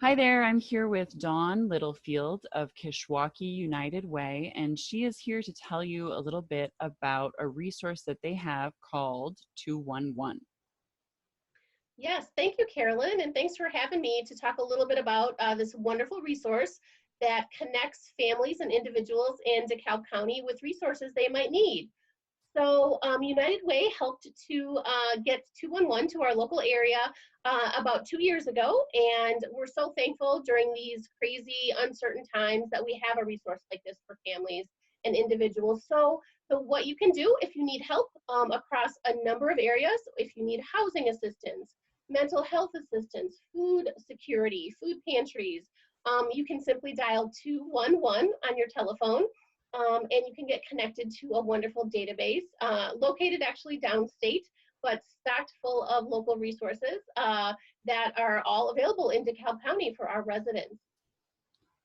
Hi there, I'm here with Dawn Littlefield of Kishwaukee United Way, and she is here to tell you a little bit about a resource that they have called 211. Yes, thank you, Carolyn, and thanks for having me to talk a little bit about this wonderful resource that connects families and individuals in DeKalb County with resources they might need. United Way helped to get 211 to our local area about 2 years ago, and we're so thankful during these crazy, uncertain times that we have a resource like this for families and individuals. So what you can do if you need help across a number of areas, if you need housing assistance, mental health assistance, food security, food pantries, you can simply dial 211 on your telephone, and you can get connected to a wonderful database located actually downstate, but stacked full of local resources that are all available in DeKalb County for our residents.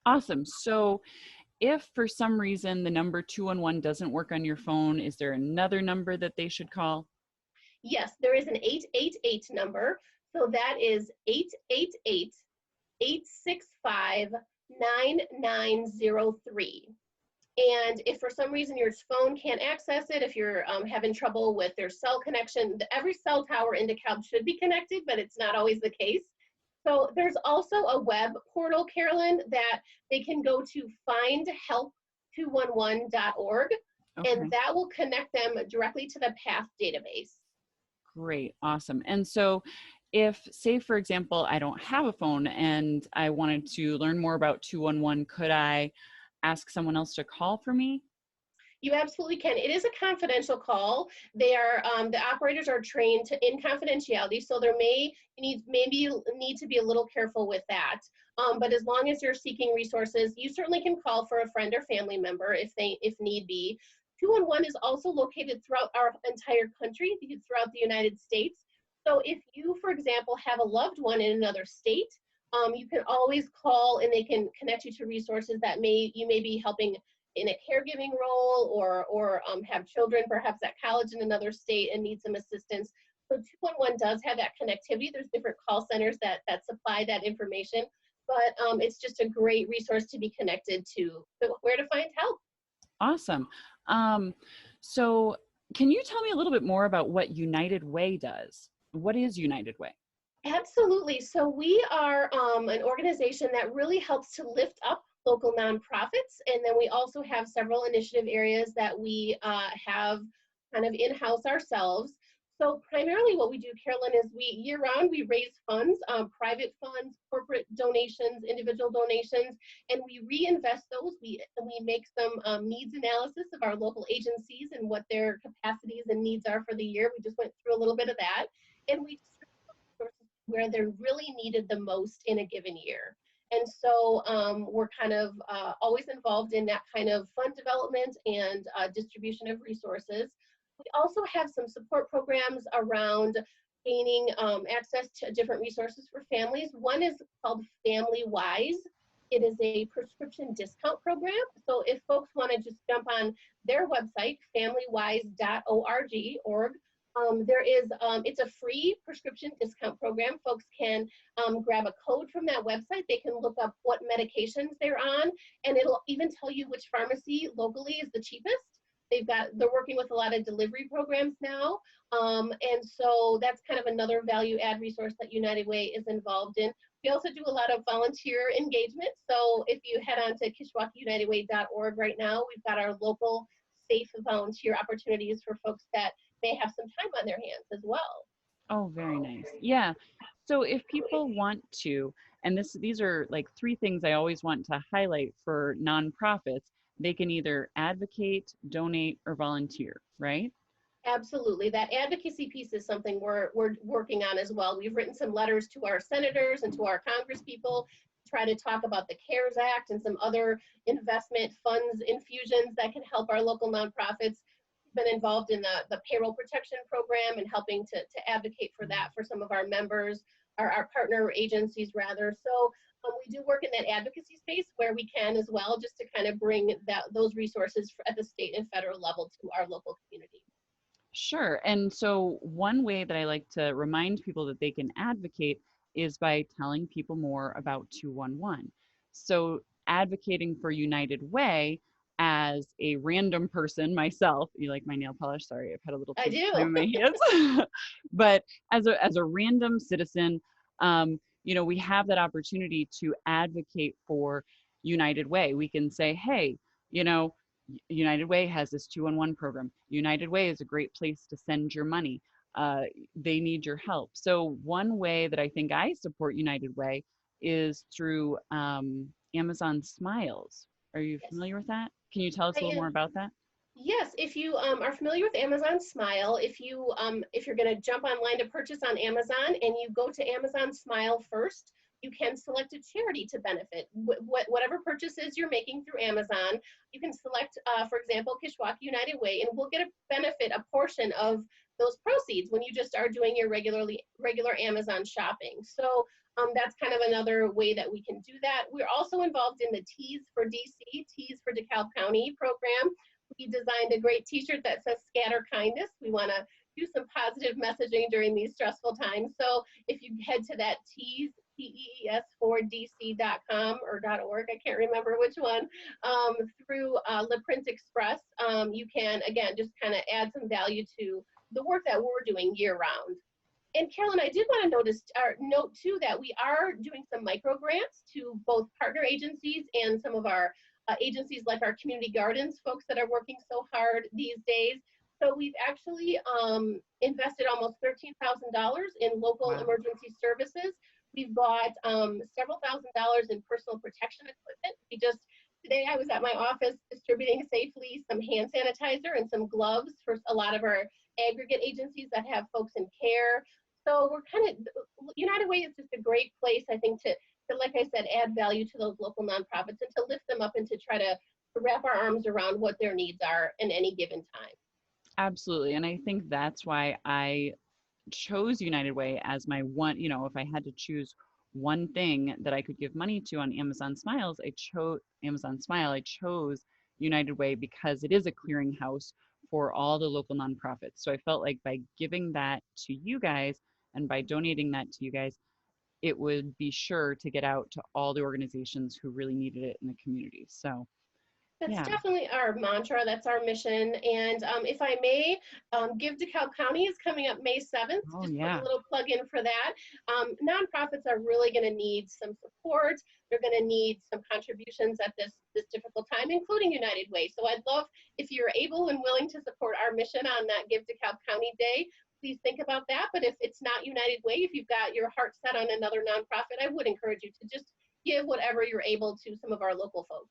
Awesome. So, if for some reason the number 211 doesn't work on your phone, is there another number that they should call? Yes, there is an 888 number. So that is 888 865 9903. And if for some reason your phone can't access it, if you're having trouble with their cell connection, every cell tower in DeKalb should be connected, but it's not always the case. So there's also a web portal, Carolyn, that they can go to findhelp211.org, and Okay, that will connect them directly to the PATH database. great. Awesome. And so, if, say, for example, I don't have a phone and I wanted to learn more about 211, could I ask someone else to call for me? You absolutely can. It is a confidential call. They are the operators are trained in confidentiality, so there maybe need to be a little careful with that. But as long as you're seeking resources, you certainly can call for a friend or family member if need be. 211 is also located throughout our entire country, throughout the United States. So if you, for example, have a loved one in another state, you can always call and they can connect you to resources that you may be helping in a caregiving role or have children perhaps at college in another state and need some assistance. So 211 does have that connectivity. There's different call centers that supply that information, but it's just a great resource to be connected to where to find help. Awesome. Um, so, can you tell me a little bit more about what United Way does? What is United Way? Absolutely. So we are an organization that really helps to lift up local nonprofits. And then we also have several initiative areas that we have kind of in-house ourselves. So primarily what we do, Carolyn, is year-round we raise funds, private funds, corporate donations, individual donations, and we reinvest those. We make some needs analysis of our local agencies and what their capacities and needs are for the year. We just went through a little bit of that. And we resources where they're really needed the most in a given year. And so we're kind of always involved in that kind of fund development and distribution of resources. We also have some support programs around gaining access to different resources for families. One is called Family Wise. It is a prescription discount program. So if folks want to just jump on their website, familywise.org, it's a free prescription discount program. Folks can grab a code from that website. They can look up what medications they're on, and it'll even tell you which pharmacy locally is the cheapest. They're working with a lot of delivery programs now, and so that's kind of another value add resource that United Way is involved in. We also do a lot of volunteer engagement. So if you head on to KishwaukeeUnitedWay.org right now, we've got our local safe volunteer opportunities for folks that may have some time on their hands as well. Oh, very nice. Yeah. So if people want to, and these are like three things I always want to highlight for nonprofits, they can either advocate, donate, or volunteer, right? Absolutely. That advocacy piece is something we're working on as well. We've written some letters to our senators and to our congresspeople to try to talk about the CARES Act and some other investment funds infusions that can help our local nonprofits. Been involved in the payroll protection program and helping to advocate for that for some of our members, our partner agencies rather. So we do work in that advocacy space where we can as well, just to kind of bring those resources at the state and federal level to our local community. Sure. And so one way that I like to remind people that they can advocate is by telling people more about 211. So advocating for United Way as a random person myself, you like my nail polish? Sorry, I've had a little I too much time do. on my hands. But as a random citizen, we have that opportunity to advocate for United Way. We can say, hey, you know, United Way has this 211 program. United Way is a great place to send your money. Uh, they need your help. So one way that I think I support United Way is through Amazon Smiles. Are you Yes, familiar with that? Can you tell us I a little more am. about that? Yes, if you are familiar with Amazon Smile, if you're going to jump online to purchase on Amazon and you go to Amazon Smile first, you can select a charity to benefit. Whatever purchases you're making through Amazon, you can select, for example, Kishwaukee United Way, and we'll get a benefit, a portion of those proceeds when you just are doing your regular Amazon shopping. So that's kind of another way that we can do that. We're also involved in the Tees for DC, Tees for DeKalb County program. We designed a great t-shirt that says scatter kindness. We want to do some positive messaging during these stressful times. So if you head to that tees4dc.com or .org, I can't remember which one, through Le Print Express, you can, again, just kind of add some value to the work that we're doing year round. And Carolyn, I did want to note too that we are doing some micro grants to both partner agencies and some of our agencies like our community gardens folks that are working so hard these days. So we've actually invested almost $13,000 in local Wow. emergency services. We've bought several $1,000s in personal protection equipment. Today I was at my office distributing safely some hand sanitizer and some gloves for a lot of our aggregate agencies that have folks in care. So we're United Way is just a great place, I think, to like I said, add value to those local nonprofits and to lift them up and to try to wrap our arms around what their needs are in any given time. Absolutely. And I think that's why I chose United Way as my one, if I had to choose one thing that I could give money to on Amazon Smiles, I chose Amazon Smile. I chose United Way because it is a clearinghouse for all the local nonprofits. So I felt like by giving that to you guys and by donating that to you guys, it would be sure to get out to all the organizations who really needed it in the community. So That's yeah. definitely our mantra. That's our mission. And if I may, Give DeKalb County is coming up May 7th. Oh Just putting a yeah. little plug in for that. Nonprofits are really going to need some support. They're going to need some contributions at this difficult time, including United Way. So I'd love if you're able and willing to support our mission on that Give DeKalb County Day. Please think about that. But if it's not United Way, if you've got your heart set on another nonprofit, I would encourage you to just give whatever you're able to some of our local folks.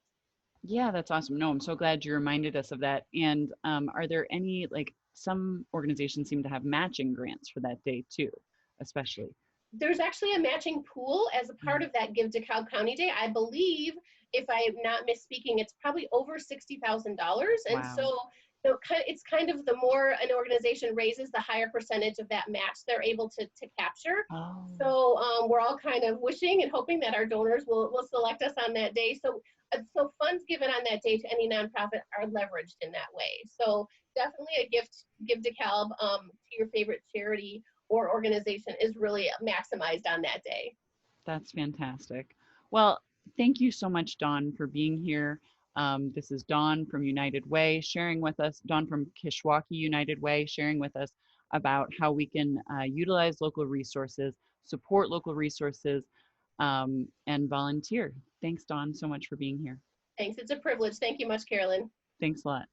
Yeah, that's awesome. No, I'm so glad you reminded us of that. And are there any, like, some organizations seem to have matching grants for that day too, especially. There's actually a matching pool as a part Mhm. of that Give DeKalb County Day. I believe, if I'm not misspeaking, it's probably over $60,000. And Wow. so it's kind of the more an organization raises, the higher percentage of that match they're able to capture. Oh, So we're all kind of wishing and hoping that our donors will select us on that day. So funds given on that day to any nonprofit are leveraged in that way. So definitely a gift, Give DeKalb to your favorite charity or organization is really maximized on that day. that's fantastic. Well, thank you so much, Dawn, for being here. This is Dawn from United Way sharing with us, Dawn from Kishwaukee United Way sharing with us about how we can utilize local resources, support local resources, and volunteer. Thanks, Dawn, so much for being here. Thanks. It's a privilege. Thank you much, Carolyn. Thanks a lot.